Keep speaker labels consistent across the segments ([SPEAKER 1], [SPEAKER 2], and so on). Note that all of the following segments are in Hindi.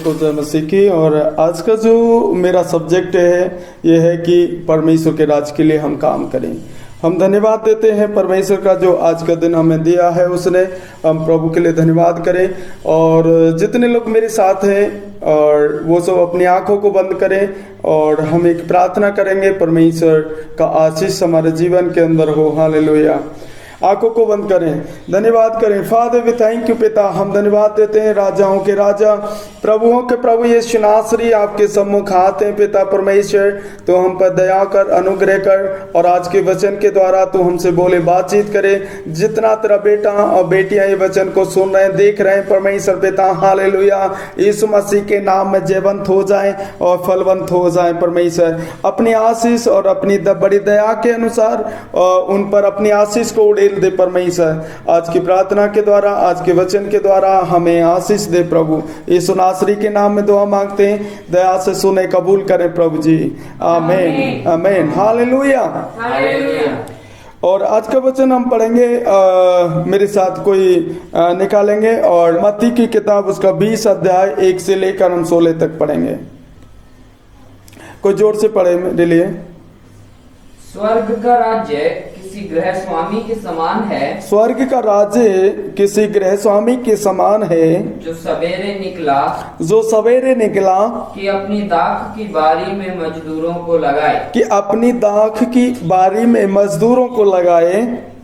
[SPEAKER 1] सबको जय मसीह की। और आज का जो मेरा सब्जेक्ट है ये है कि परमेश्वर के राज के लिए हम काम करें। हम धन्यवाद देते हैं परमेश्वर का जो आज का दिन हमें दिया है, उसने हम प्रभु के लिए धन्यवाद करें। और जितने लोग मेरे साथ हैं और वो सब अपनी आंखों को बंद करें और हम एक प्रार्थना करेंगे, परमेश्वर का आशीष हमारे जीवन के अंदर हो। हालेलुया। आंखों को बंद करें, धन्यवाद करें। फादर वी थैंक यू पिता, हम धन्यवाद देते हैं राजाओं के राजा, प्रभुओं के प्रभु यीशु नासरी, आपके सम्मुख आते हैं पिता परमेश्वर। तो हम पर दया कर, अनुग्रह कर और आज के वचन के द्वारा तो हमसे बोले, बातचीत करे। जितना तेरा बेटा और बेटियां ये वचन को सुन रहे हैं, देख रहे हैं परमेश्वर पिता, हालेलुया, यीशु मसीह के नाम में जयवंत हो जाए और फलवंत हो जाए। परमेश्वर अपनी आशीष और अपनी बड़ी दया के अनुसार उन पर अपनी आशीष को उड़ेल दे। परमेश्वर आज की प्रार्थना के द्वारा, आज के वचन के द्वारा हमें आशीष दे प्रभु। यीशु नासरी के नाम में दुआ मांगते हैं, दया से सुने, कबूल करें प्रभु जी। आमीन आमीन। हालेलुया। और आज का वचन हम पढ़ेंगे, मेरे साथ कोई निकालेंगे, और मत्ती की किताब उसका 20 अध्याय 1 से लेकर हम 16 तक पढ़ेंगे। कोई जोर से पढ़े मेरे लिए।
[SPEAKER 2] स्वर्ग का राज्य किसी गृह स्वामी के समान है।
[SPEAKER 1] स्वर्ग का राज्य किसी गृह स्वामी के समान है,
[SPEAKER 2] जो सवेरे निकला कि अपनी दाख की बारी में मजदूरों को लगाए।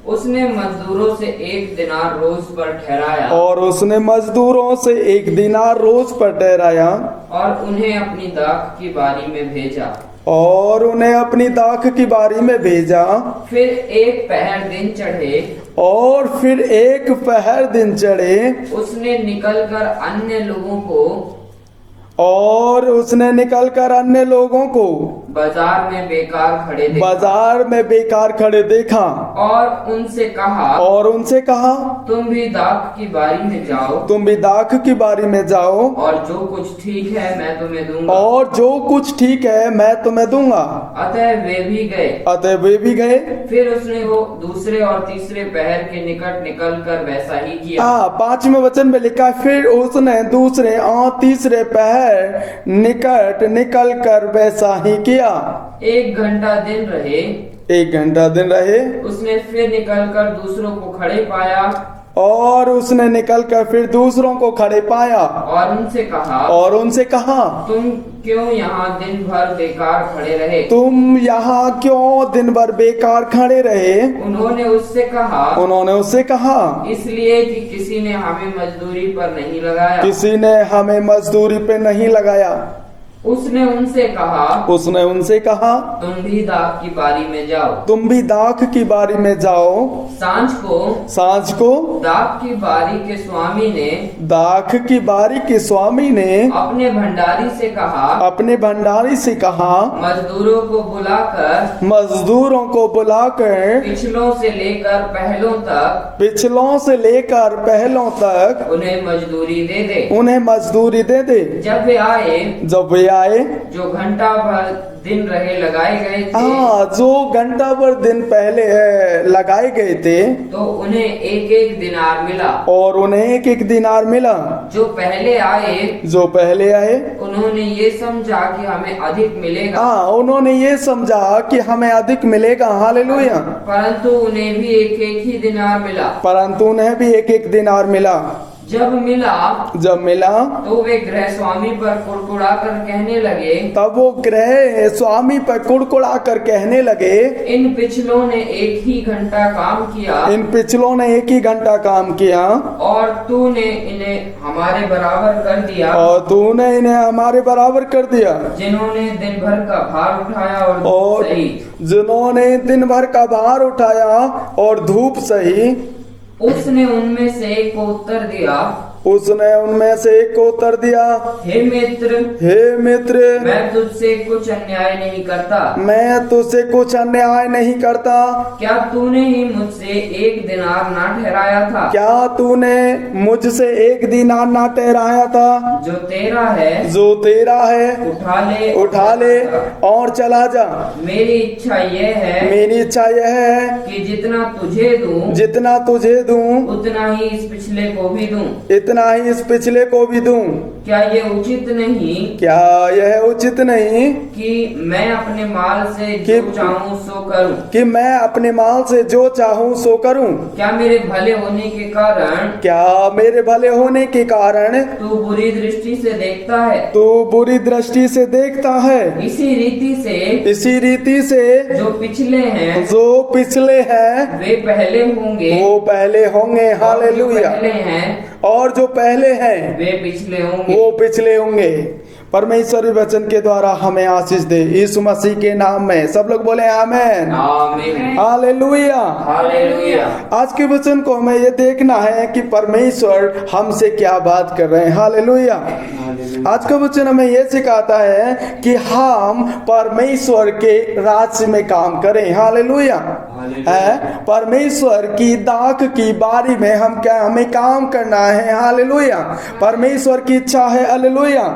[SPEAKER 2] उसने मजदूरों से 1 दिनार रोज पर ठहराया। और उन्हें अपनी दाख की बारी में भेजा। फिर एक पहर दिन चढ़े। उसने निकलकर अन्य लोगों को बाजार में बेकार खड़े देखा। और उनसे कहा, तुम भी दाख की बारी में जाओ। और जो कुछ ठीक है मैं तुम्हें दूंगा। अतः वे भी गए। फिर उसने वो दूसरे और तीसरे पहर के निकट निकलकर वैसा ही किया। 5वें वचन में लिखा, फिर उसने दूसरे और तीसरे पहर निकट निकल कर वैसा ही किया। 1 घंटा दिन रहे। उसने फिर निकलकर दूसरों को खड़े पाया। और उनसे कहा, तुम क्यों यहाँ दिन भर बेकार खड़े रहे। उन्होंने उससे कहा, इसलिए कि किसी ने हमें मजदूरी पर नहीं लगाया। उसने उनसे कहा, तुम भी दाख की बारी में जाओ। सांझ को दाख की बारी के स्वामी ने अपने भंडारी से कहा, मजदूरों को बुलाकर पिछलों से लेकर पहलों तक उन्हें मजदूरी दे दे। जब वे आए जो घंटा भर दिन पहले लगाए गए थे, तो उन्हें एक दिनार मिला। जो पहले आए उन्होंने ये समझा कि हमें अधिक मिलेगा। हालेलुया। परंतु उन्हें भी एक दिनार मिला। जब मिला तो वे गृह स्वामी पर कुड़कुड़ा कर कहने लगे, इन पिछलों ने एक ही घंटा काम किया। और तूने इन्हें हमारे बराबर कर दिया। जिन्होंने दिन भर का भार उठाया और धूप सही। उसने उनमें से एक को उत्तर दिया, हे मित्र, मैं तुझसे कुछ अन्याय नहीं करता। क्या तूने ही मुझसे 1 दिनार ना ठहराया था? जो तेरा है उठा ले और चला जा। मेरी इच्छा यह है कि जितना तुझे दूं उतना ही इस पिछले को भी दूं।
[SPEAKER 1] उतना ही इस पिछले को भी दूं।
[SPEAKER 2] क्या ये उचित नहीं,
[SPEAKER 1] क्या यह उचित नहीं
[SPEAKER 2] कि मैं अपने माल से जो चाहूं सो करूं?
[SPEAKER 1] कि मैं अपने माल से जो चाहूं सो करूं?
[SPEAKER 2] क्या मेरे भले होने के कारण,
[SPEAKER 1] क्या मेरे भले होने के कारण
[SPEAKER 2] तू बुरी दृष्टि से देखता है?
[SPEAKER 1] तू बुरी दृष्टि से देखता है।
[SPEAKER 2] इसी रीति से जो पिछले हैं
[SPEAKER 1] वे पहले होंगे। हालेलुया। और जो पहले हैं
[SPEAKER 2] वे
[SPEAKER 1] पिछले होंगे। परमेश्वरी वचन के द्वारा हमें आशीष दे, यीशु मसीह के नाम में। सब लोग बोले आमेन, हालेलुया। आज के वचन को हमें ये देखना है कि परमेश्वर हमसे क्या बात कर रहे हैं। हालेलुया। आज का वचन हमें ये सिखाता है कि हम परमेश्वर के राज्य में काम करें। हालेलुया। परमेश्वर की दाख की बारी में हमें काम करना है। हालेलुया। परमेश्वर की इच्छा है। हालेलुया।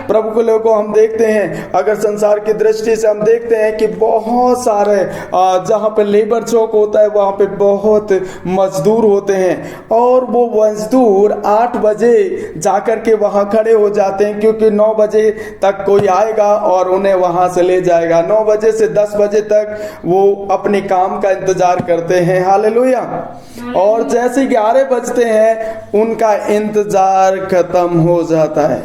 [SPEAKER 1] प्रभु के लोगों को हम देखते हैं, अगर संसार की दृष्टि से हम देखते हैं कि बहुत सारे जहाँ पे लेबर चौक होता है वहाँ पे बहुत मजदूर होते हैं, और वो मजदूर 8 बजे जाकर के वहाँ खड़े हो जाते हैं, क्योंकि 9 बजे तक कोई आएगा और उन्हें वहाँ से ले जाएगा। 9 बजे से 10 बजे तक वो अपने काम का इंतजार करते हैं। हालेलुया। और जैसे 11 बजते हैं उनका इंतजार खत्म हो जाता है।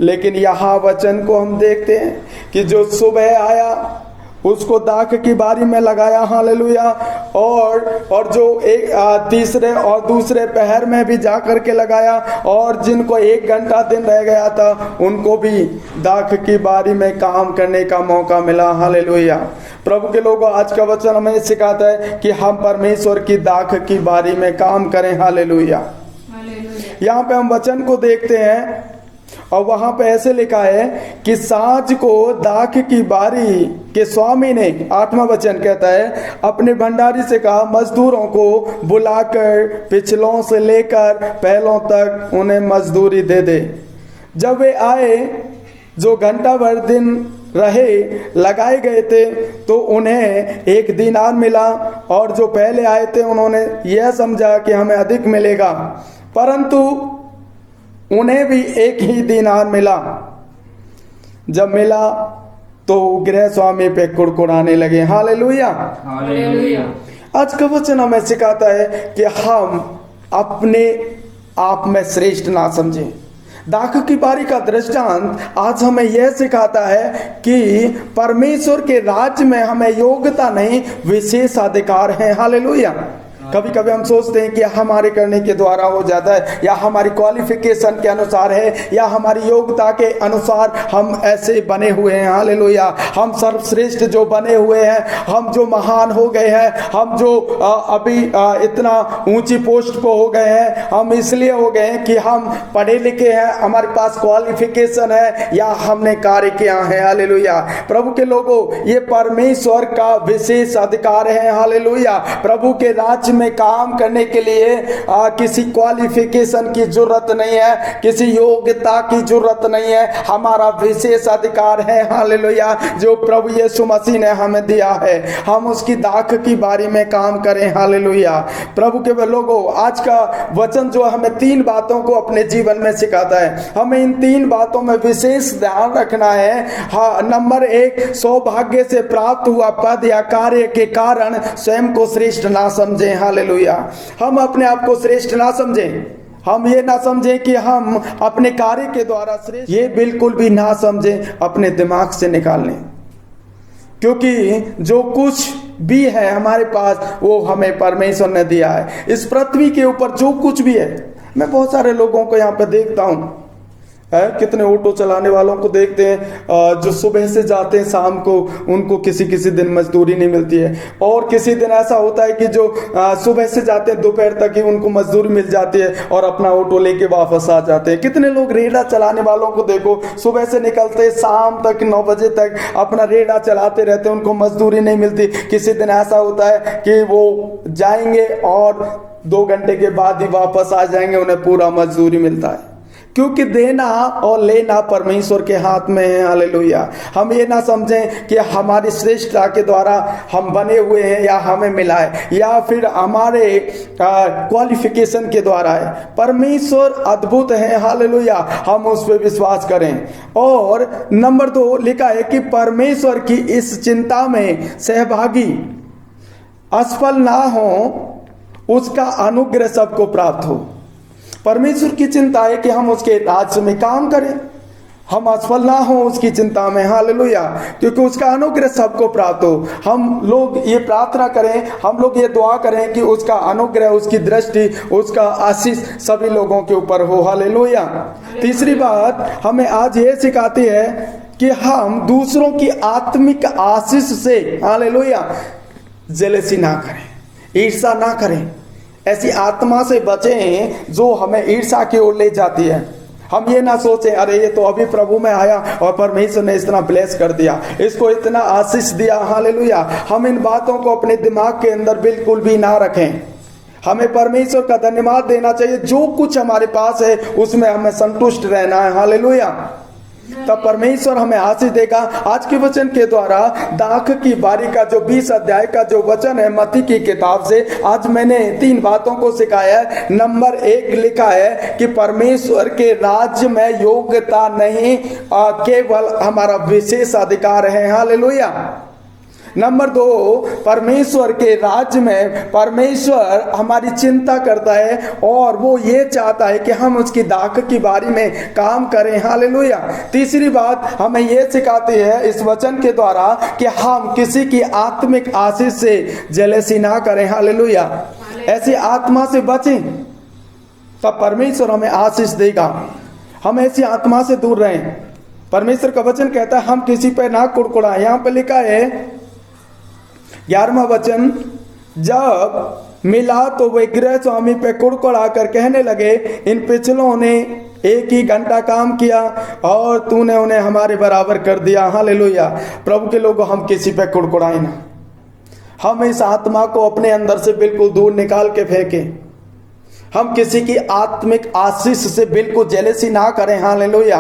[SPEAKER 1] लेकिन यहाँ वचन को हम देखते हैं कि जो सुबह आया उसको दाख की बारी में लगाया। हालेलुया। और जो एक तीसरे और दूसरे पहर में भी जा करके लगाया, और जिनको 1 घंटा दिन रह गया था उनको भी दाख की बारी में काम करने का मौका मिला। हालेलुया। प्रभु के लोगों, आज का वचन हमें सिखाता है कि हम परमेश्वर की दाख की बारी में काम करें। हालेलुया। यहाँ पे हम वचन को देखते हैं और वहां पे ऐसे लिखा है कि साँझ को दाख की बारी के स्वामी ने, 8वां वचन कहता है, अपने भंडारी से कहा, मजदूरों को बुलाकर पिछलों से लेकर पहलों तक उन्हें मजदूरी दे दे। जब वे आए जो घंटा भर दिन लगाए गए थे तो उन्हें 1 दीनार मिला, और जो पहले आए थे उन्होंने यह समझा कि हमें अधिक मिलेगा, परंतु उन्हें भी 1 ही दीनार मिला। जब मिला तो गृह स्वामी पे कुड़कुड़ाने लगे। हालेलुया। आज का वचन हमें सिखाता है कि हम अपने आप में श्रेष्ठ ना समझें। दाख की बारी का दृष्टांत आज हमें यह सिखाता है कि परमेश्वर के राज्य में हमें योग्यता नहीं, विशेष अधिकार है। हालेलुया। कभी कभी हम सोचते हैं कि हमारे करने के द्वारा हो जाता है, या हमारी क्वालिफिकेशन के अनुसार है, या हमारी योग्यता के अनुसार हम ऐसे बने हुए हैं। हालेलुया। हम सर्वश्रेष्ठ जो बने हुए हैं, हम जो महान हो गए हैं, हम जो अभी इतना ऊंची पोस्ट पे हो गए हैं, हम इसलिए हो गए हैं कि हम पढ़े लिखे हैं, हमारे पास क्वालिफिकेशन है, या हमने कार्य किया है। हालेलुया। प्रभु के लोगों, ये परमेश्वर का विशेष अधिकार है। हालेलुया। प्रभु के राज्य में काम करने के लिए किसी क्वालिफिकेशन की जरूरत नहीं है, किसी योग्यता की जरूरत नहीं है। हमारा विशेष अधिकार है। हालेलुया। जो प्रभु यीशु मसीह ने हमें दिया है, हम उसकी दाख की बारी में काम करें। हालेलुया। प्रभु के लोगों, आज का वचन जो हमें 3 बातों को अपने जीवन में सिखाता है, हमें इन 3 बातों में विशेष ध्यान रखना है। नंबर 1, सौभाग्य से प्राप्त हुआ पद या कार्य के कारण स्वयं को श्रेष्ठ ना समझें। हालेलुया। हम अपने आप को श्रेष्ठ ना समझें। हम ये ना समझें कि हम अपने कार्य के द्वारा श्रेष्ठ, ये बिल्कुल भी ना समझें, अपने दिमाग से निकाल लें। क्योंकि जो कुछ भी है हमारे पास वो हमें परमेश्वर ने दिया है। इस पृथ्वी के ऊपर जो कुछ भी है, मैं बहुत सारे लोगों को यहाँ पे देखता हूँ, कितने ऑटो चलाने वालों को देखते हैं जो सुबह से जाते हैं शाम को, उनको किसी दिन मजदूरी नहीं मिलती है, और किसी दिन ऐसा होता है कि जो सुबह से जाते हैं दोपहर तक ही उनको मजदूरी मिल जाती है और अपना ऑटो लेके वापस आ जाते हैं। कितने लोग रेड़ा चलाने वालों को देखो, सुबह से निकलते शाम तक 9 बजे तक अपना रेड़ा चलाते रहते हैं, उनको मजदूरी नहीं मिलती। किसी दिन ऐसा होता है कि वो जाएंगे और 2 घंटे के बाद ही वापस आ जाएंगे, उन्हें पूरा मजदूरी मिलता है। क्योंकि देना और लेना परमेश्वर के हाथ में है। हालेलुया। हम ये ना समझें कि हमारी श्रेष्ठता के द्वारा हम बने हुए हैं या हमें मिला है या फिर हमारे क्वालिफिकेशन के द्वारा है। परमेश्वर अद्भुत है। हालेलुया। हम उस पर विश्वास करें। और नंबर 2 लिखा है कि परमेश्वर की इस चिंता में सहभागी असफल ना हो, उसका अनुग्रह सबको प्राप्त हो। परमेश्वर की चिंता है कि हम उसके राज्य में काम करें, हम असफल ना हो उसकी चिंता में। हालेलुया। क्योंकि उसका अनुग्रह सबको प्राप्त हो। हम लोग ये प्रार्थना करें, हम लोग ये दुआ करें कि उसका अनुग्रह, उसकी दृष्टि, उसका आशीष सभी लोगों के ऊपर हो। हालेलुया। तीसरी बात हमें आज ये सिखाती है कि हम दूसरों की आत्मिक आशीष से, हालेलुया, जेलसी ना करें, ईर्ष्या ना करें। ऐसी आत्मा से बचें जो हमें ईर्ष्या की ओर ले जाती है। हम ये ना सोचें अरे ये तो अभी प्रभु में आया और परमेश्वर ने इतना ब्लेस कर दिया, इसको इतना आशीष दिया। हालेलुया। हम इन बातों को अपने दिमाग के अंदर बिल्कुल भी ना रखें। हमें परमेश्वर का धन्यवाद देना चाहिए। जो कुछ हमारे पास है उसमें हमें संतुष्ट रहना है। हालेलुया। तब परमेश्वर हमें आशीष देगा। आज के वचन के द्वारा दाख की बारी का जो 20 अध्याय का जो वचन है मत्ती की किताब से, आज मैंने 3 बातों को सिखाया है। नंबर 1 लिखा है कि परमेश्वर के राज्य में योग्यता नहीं, केवल हमारा विशेष अधिकार है। हालेलुया। नंबर 2, परमेश्वर के राज्य में परमेश्वर हमारी चिंता करता है और वो ये चाहता है कि हम उसकी दाख की बारी में काम करें। हालेलुया। तीसरी बात हमें ये सिखाती है इस वचन के द्वारा कि हम किसी की आत्मिक आशीष से जेलसी ना करें। हालेलुया। ऐसी आत्मा से बचें, तब परमेश्वर हमें आशीष देगा। हम ऐसी आत्मा से दूर रहें। परमेश्वर का वचन कहता है हम किसी पे ना कुड़कुड़ाएं। यहाँ पे लिखा है 11वां वचन, जब मिला तो वे गृह स्वामी पे कुड़कुड़ा कर कहने लगे, इन पिछलों ने 1 ही घंटा काम किया और तूने उन्हें हमारे बराबर कर दिया। हालेलुया। प्रभु के लोगों, हम किसी पे कुड़कुड़ाए ना। हम इस आत्मा को अपने अंदर से बिल्कुल दूर निकाल के फेंकें। हम किसी की आत्मिक आशीष से बिल्कुल जेलसी ना करें। हालेलुया।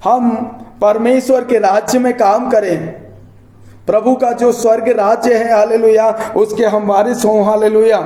[SPEAKER 1] हम परमेश्वर के राज्य में काम करें। प्रभु का जो स्वर्ग राज्य है, हालेलुया, उसके हम वारिस हों। हालेलुया।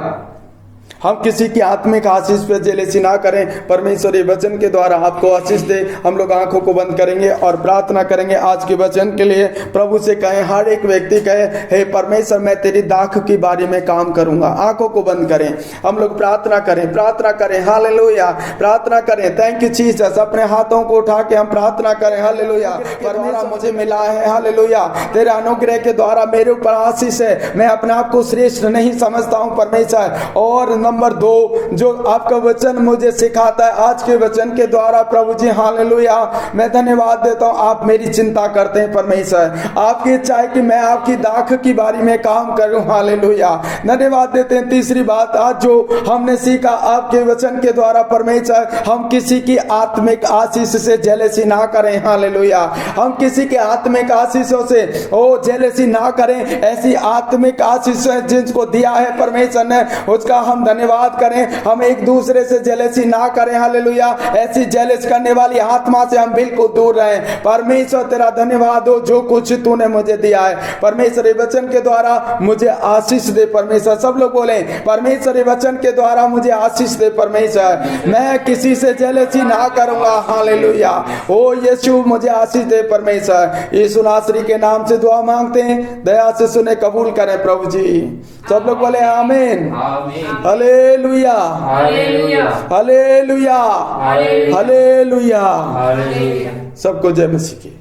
[SPEAKER 1] हम किसी की आत्मिक आशीष पे जेलसी ना करें। परमेश्वर ये वचन के द्वारा आपको आशीष दे। हम लोग आंखों को बंद करेंगे और प्रार्थना करेंगे आज के वचन के लिए। प्रभु से कहें, हर एक व्यक्ति कहे, हे परमेश्वर मैं तेरी दाख की बारी में काम करूंगा। आंखों को बंद करें, हम लोग प्रार्थना करें, प्रार्थना करें। हालेलुया। प्रार्थना करें। Thank you Jesus. अपने हाथों को उठा के हम प्रार्थना करें। हालेलुया। परमेश्वर मुझे मिला है। हालेलुया। तेरे अनुग्रह के द्वारा मेरे ऊपर आशीष है। मैं अपने आप को श्रेष्ठ नहीं समझता हूँ परमेश्वर। और नंबर 2, जो आपका वचन मुझे सिखाता है आज के वचन के द्वारा, प्रभु जी हालेलुया, मैं धन्यवाद देता हूँ। आप मेरी चिंता करते हैं परमेश्वर। आपकी इच्छा है कि मैं आपकी दाख की बारी में काम करूं। हालेलुया। धन्यवाद देते हैं। तीसरी बात आज जो हमने सीखा आपके वचन के द्वारा परमेश्वर, हम किसी की आत्मिक आशीष से जेलसी ना करें। हालेलुया। हम किसी के आत्मिक आशीषों से जेलसी ना करें। ऐसी आत्मिक आशीष जिसको दिया है परमेश्वर ने, उसका हम धन्यवाद करें। हम एक दूसरे से जेलसी ना करें। हालेलुया। ऐसी जेलस करने वाली आत्मा से हम बिल्कुल दूर रहें। परमेश्वर तेरा धन्यवाद हो जो कुछ तूने मुझे दिया है। परमेश्वर वचन के द्वारा मुझे आशीष दे। परमेश्वर सब लोग बोले, परमेश्वर वचन के द्वारा मुझे आशीष दे। परमेश्वर मैं किसी से जेलसी ना करूंगा। हालेलुया। ओ यीशु मुझे आशीष दे। परमेश्वर यीशु नासरी के नाम से दुआ मांगते हैं, दया से सुने, कबूल करें प्रभु जी। सब लोग बोले आमीन। हालेलुया। हालेलुया। हालेलुया। हालेलुया। सबको जय मसीह की।